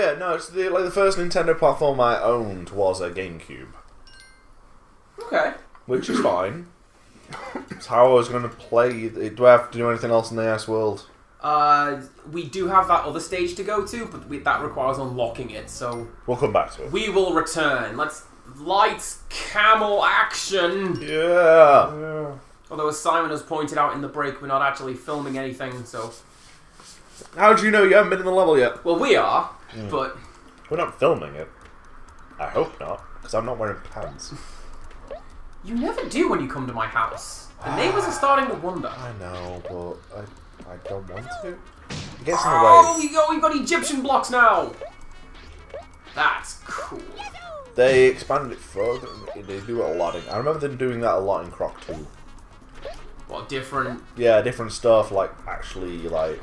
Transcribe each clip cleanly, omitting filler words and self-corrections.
yeah, no, it's the first Nintendo platform I owned was a GameCube. Okay. Which is fine. It's how I was going to play. Do I have to do anything else in the Ice World? We do have that other stage to go to, but that requires unlocking it, so... We'll come back to it. We will return. Lights, camel action! Yeah! Although, as Simon has pointed out in the break, we're not actually filming anything, so... How do you know you haven't been in the level yet? Well, we are, but... We're not filming it. I hope not, because I'm not wearing pants. You never do when you come to my house. The neighbours are starting to wonder. I know, but I don't want to. It gets in the way. Oh, we've got Egyptian blocks now! That's cool. They expanded it further. They do it a lot. I remember them doing that a lot in Croc 2. What, different... Yeah, different stuff, actually, I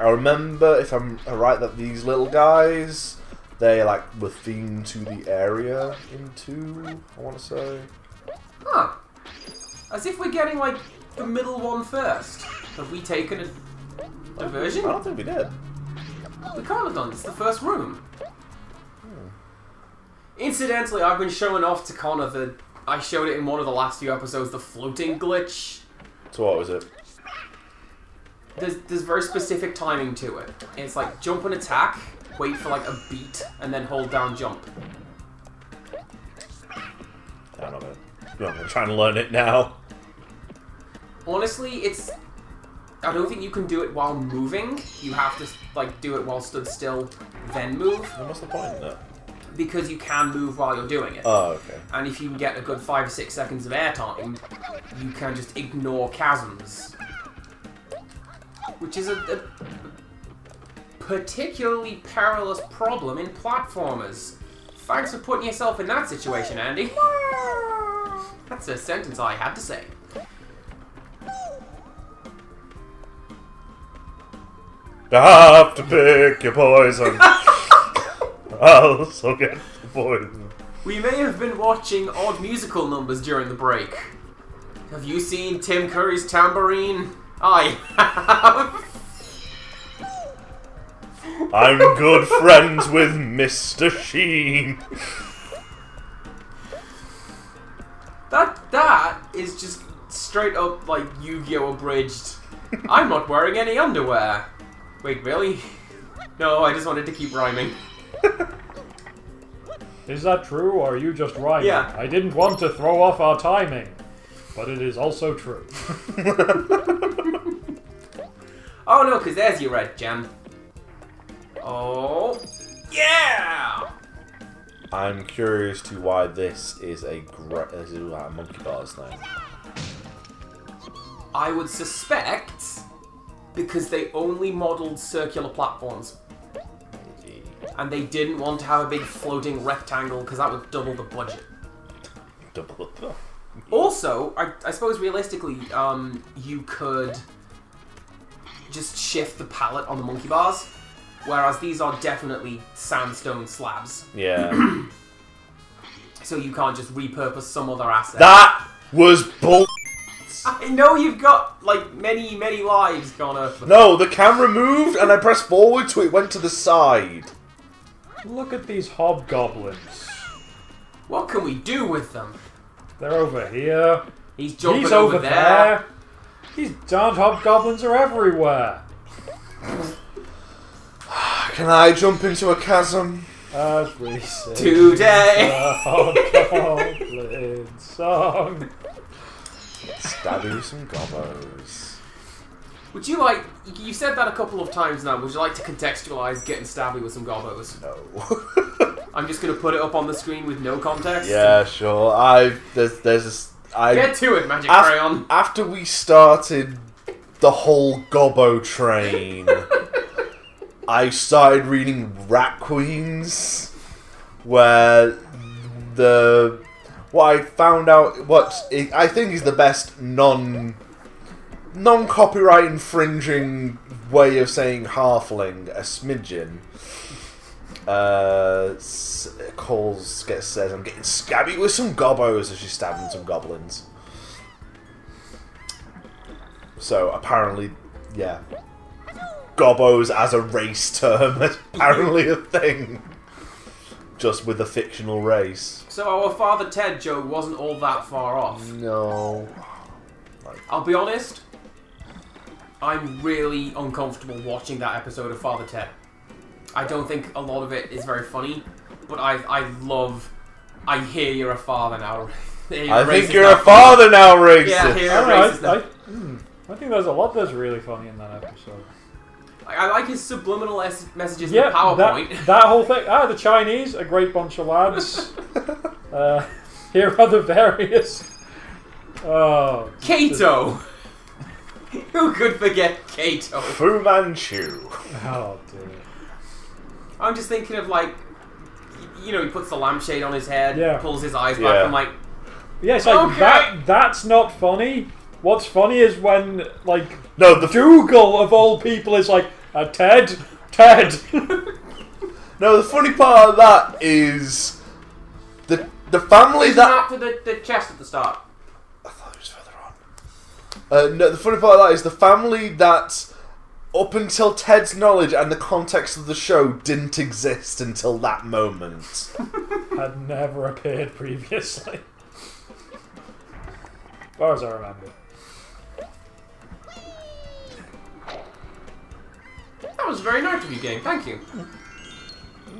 remember, if I'm right, that these little guys, they, were themed to the area in 2, I want to say. Huh. As if we're getting, the middle one first. Have we taken a diversion? I don't think we did. We can't have done. It's the first room. Incidentally, I've been showing off to Connor I showed it in one of the last few episodes, the floating glitch. So what was it? There's very specific timing to it. It's jump and attack, wait for a beat, and then hold down jump. I don't know. I'm trying to learn it now. Honestly, I don't think you can do it while moving. You have to do it while stood still, then move. What's the point in that? Because you can move while you're doing it. Oh, okay. And if you can get a good 5 or 6 seconds of airtime, you can just ignore chasms. Which is a particularly perilous problem in platformers. Thanks for putting yourself in that situation, Andy. That's a sentence I had to say. You have to pick your poison. I'll also get the poison. We may have been watching odd musical numbers during the break. Have you seen Tim Curry's tambourine? I have. I'm good friends with Mr. Sheen. That is just straight up Yu-Gi-Oh! Abridged. I'm not wearing any underwear. Wait, really? No, I just wanted to keep rhyming. Is that true, or are you just rhyming? Yeah. I didn't want to throw off our timing, but it is also true. Oh no, because there's your red gem. Oh, yeah! I'm curious to why this is a monkey bars thing. I would suspect because they only modelled circular platforms. And they didn't want to have a big floating rectangle because that would double the budget. Double the... Also, I suppose realistically, you could just shift the palette on the monkey bars, whereas these are definitely sandstone slabs. Yeah. So you can't just repurpose some other asset. That was bull. I know you've got, many, many lives, Connor. No, the camera moved and I pressed forward so it went to the side. Look at these hobgoblins. What can we do with them? They're over here. He's jumping He's over there. These darned hobgoblins are everywhere. Can I jump into a chasm? As we sing Today. the hobgoblin song. Stab you with some gobbos. Would you you said that a couple of times now, would you like to contextualise getting stabby with some gobbos? No. I'm just going to put it up on the screen with no context. Yeah, sure. Get to it, Magic Crayon. After we started the whole Gobbo train, I started reading Rat Queens, where what I found out, I think is the best non-copyright infringing way of saying halfling, a smidgen, says I'm getting scabby with some gobbos as she's stabbing some goblins. So apparently, yeah. Gobbos as a race term is apparently a thing. Just with a fictional race. So our Father Ted joke wasn't all that far off. No. I'll be honest, I'm really uncomfortable watching that episode of Father Ted. I don't think a lot of it is very funny, but I love... I hear you're a father now. I think you're a father now, racist. Yeah, I hear you're racist now. I think there's a lot that's really funny in that episode. I like his subliminal messages in the PowerPoint. That whole thing. The Chinese, a great bunch of lads. Here are the various... Oh, Kato! Who could forget Kato? Fu Manchu. Oh, dear. I'm just thinking of, like, you know, he puts the lampshade on his head, pulls his eyes back, I'm like... Yeah, it's like, that's not funny. What's funny is when, like, no, the Dougal of all people is like, Ted. No, the funny part of that is the family that... After the chest at the start. I thought it was further on. No, the funny part of that is the family that, up until Ted's knowledge and the context of the show, didn't exist until that moment. Had never appeared previously. As far as I remember. That was very nice of you, game. Thank you.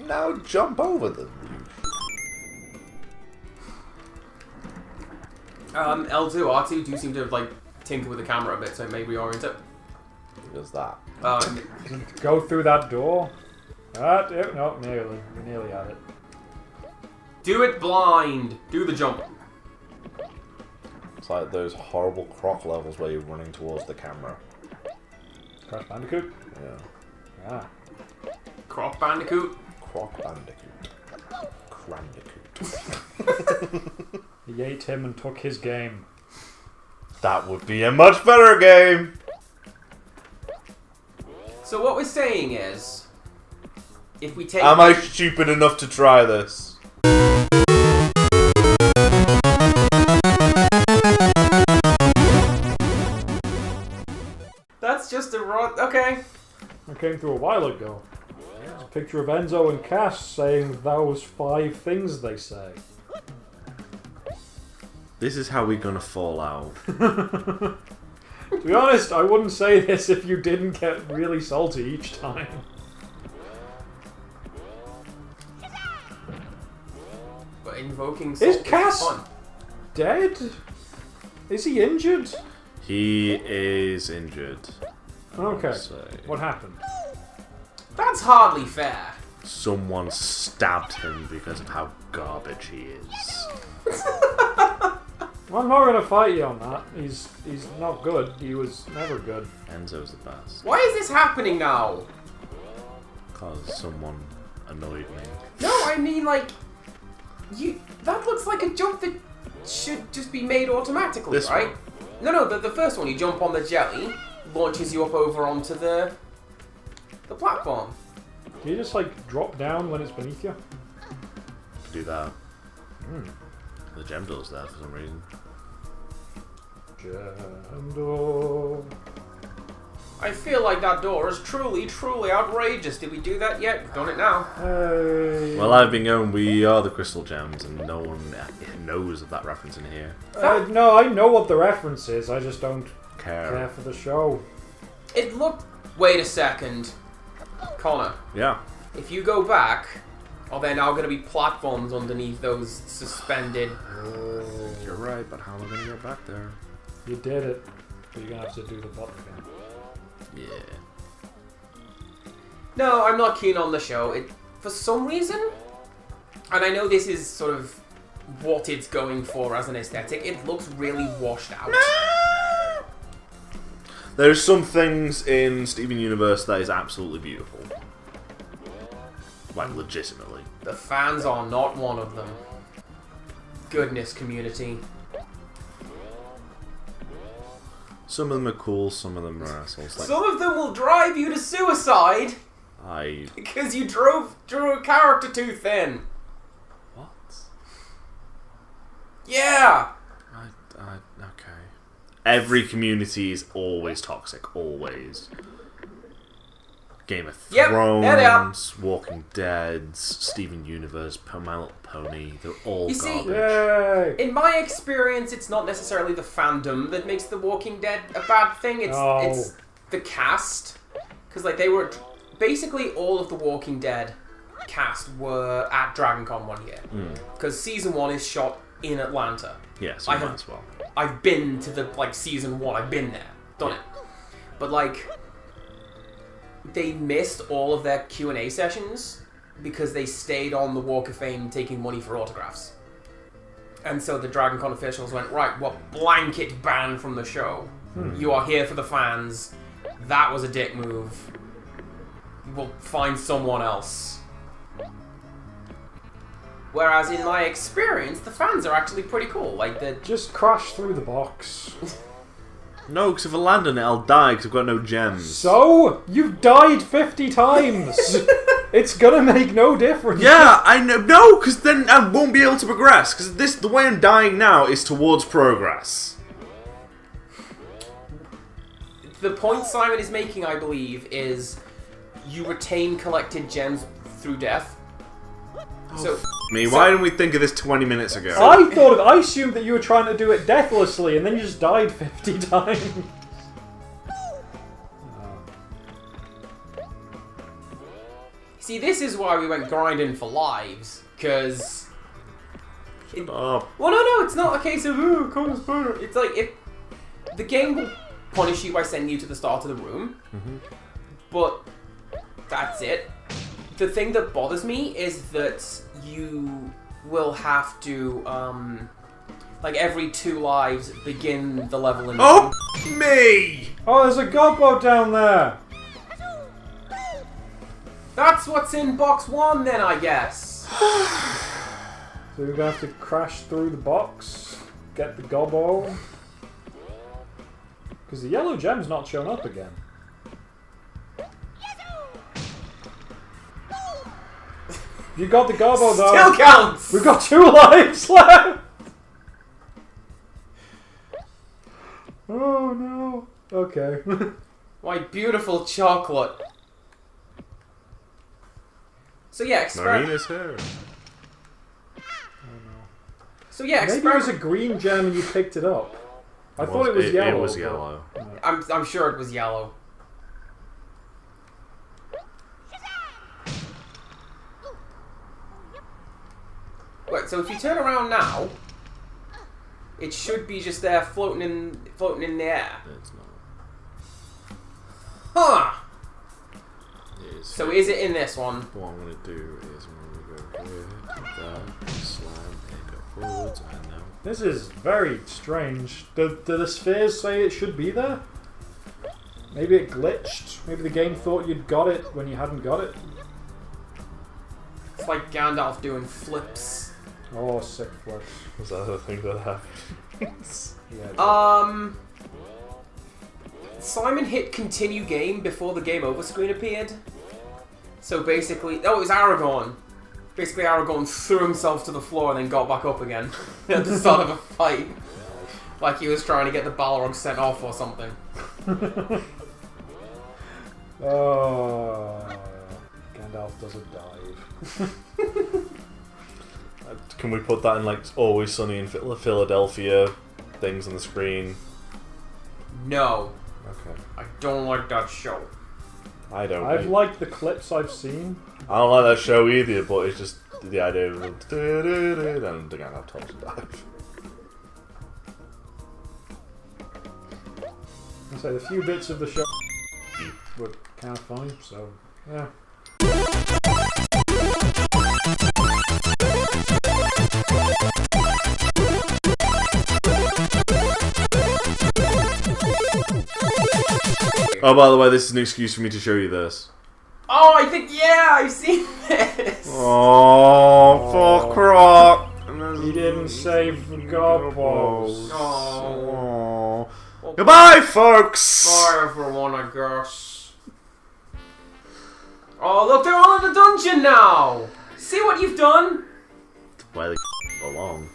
Now jump over them. L2, R2 do seem to have, like, tinkered with the camera a bit, so maybe reorient it. Who does that? Go through that door. No, nearly. We nearly had it. Do it blind. Do the jump. It's like those horrible Croc levels where you're running towards the camera. Crash Bandicoot? Yeah. Ah. Croc Bandicoot? Croc Bandicoot. Crandicoot. He ate him and took his game. That would be a much better game! So what we're saying is, if we take... Am I stupid enough to try this? That's just a raw... Okay. I came through a while ago. There's a picture of Enzo and Cass saying those 5 things they say. This is how we're gonna fall out. To be honest, I wouldn't say this if you didn't get really salty each time. But invoking salt Is Cass fun. dead? Is he injured? He is injured. Okay. What happened? That's hardly fair. Someone stabbed him because of how garbage he is. I'm not going to fight you on that. He's not good. He was never good. Enzo's the best. Why is this happening now? Because someone annoyed me. No, I mean, like... That looks like a jump that should just be made automatically, This right? one? No, the first one, you jump on the jelly, launches you up over onto the platform. Do you just, like, drop down when it's beneath you? To do that. The gem door's there for some reason. Gem door. I feel like that door is truly, truly outrageous. Did we do that yet? We've done it now. Hey. Well, I've been going, we are the crystal gems, and no one knows of that reference in here. No, I know what the reference is. I just don't Care. care for the show. It looked... Wait a second. Connor. Yeah. If you go back, are there now going to be platforms underneath those suspended... You're right, but how am I going to get back there? You did it. But you're going to have to do the bot again. Yeah. No, I'm not keen on the show. For some reason, and I know this is sort of what it's going for as an aesthetic, it looks really washed out. There's some things in Steven Universe that is absolutely beautiful. Like, legitimately. The fans are not one of them. Goodness, community. Some of them are cool, some of them are assholes. Like, Some of them will drive you to suicide because you drew a character too thin. What? Yeah! Okay. Every community is always toxic, always. Game of Yep, Thrones, there they are. Walking Dead, Steven Universe, My Little Pony. They're all You see- garbage. Yay! In my experience, it's not necessarily the fandom that makes The Walking Dead a bad thing. It's the cast, because like they were basically all of the Walking Dead cast were at DragonCon one year, because season 1 is shot in Atlanta. Yeah, so I might have- as well. I've been to the like season 1. I've been there, done it. But like, they missed all of their Q&A sessions because they stayed on the Walk of Fame taking money for autographs. And so the DragonCon officials went, right, what blanket ban from the show. You are here for the fans. That was a dick move. We'll find someone else. Whereas in my experience, the fans are actually pretty cool. Like the Just crash through the box. No, because if I land on it, I'll die because I've got no gems. So, you've died 50 times! It's gonna make no difference. Yeah, I know. No, because then I won't be able to progress. Because the way I'm dying now is towards progress. The point Simon is making, I believe, is you retain collected gems through death. So, Why didn't we think of this 20 minutes ago? I assumed that you were trying to do it deathlessly and then you just died 50 times. see, this is why we went grinding for lives, because... Oh, Well, no, it's not a case of, oh, Connor's better. It's like, if the game will punish you by sending you to the start of the room, but that's it. The thing that bothers me is that you will have to, like every 2 lives, begin the level in. oh me! Oh, there's a Gobbo down there! That's what's in box 1, then, I guess. So we're gonna have to crash through the box, get the Gobbo. Because the yellow gem's not shown up again. You got the Gobbo though. Still counts. We've got 2 lives left. Oh no. Okay. My beautiful chocolate. So yeah, Marina's here. So yeah, Maybe it was a green gem and you picked it up. I thought it was yellow. It was but- yellow. I'm sure it was yellow. Wait, so if you turn around now, it should be just there floating in the air. It's not. Huh! It is. So is it in this one? What I'm going to do is I'm going to go here, do that, slam, and go forwards, and now. This is very strange. Do the spheres say it should be there? Maybe it glitched. Maybe the game thought you'd got it when you hadn't got it. It's like Gandalf doing flips. Oh, sick flesh. Was that the thing that happens? Yeah. Simon hit continue game before the game over screen appeared. So basically, oh, it was Aragorn. Basically, Aragorn threw himself to the floor and then got back up again at the start of a fight. Like he was trying to get the Balrog sent off or something. Oh, Gandalf does a dive. Can we put that in like Always Sunny in Philadelphia things on the screen? No, Okay. I don't like that show. I don't. I've liked the clips I've seen. I don't like that show either, but it's just the idea of and the Gandalf tops a dive. I say the few bits of the show were kind of funny, so yeah. Oh, by the way, this is an excuse for me to show you this. Oh, I think, yeah, I've seen this! Oh, poor Croc. He didn't save the Gobbos. Oh. Goodbye, folks. For everyone, I guess. Oh, look, they're all in the dungeon now! See what you've done? Why they belong.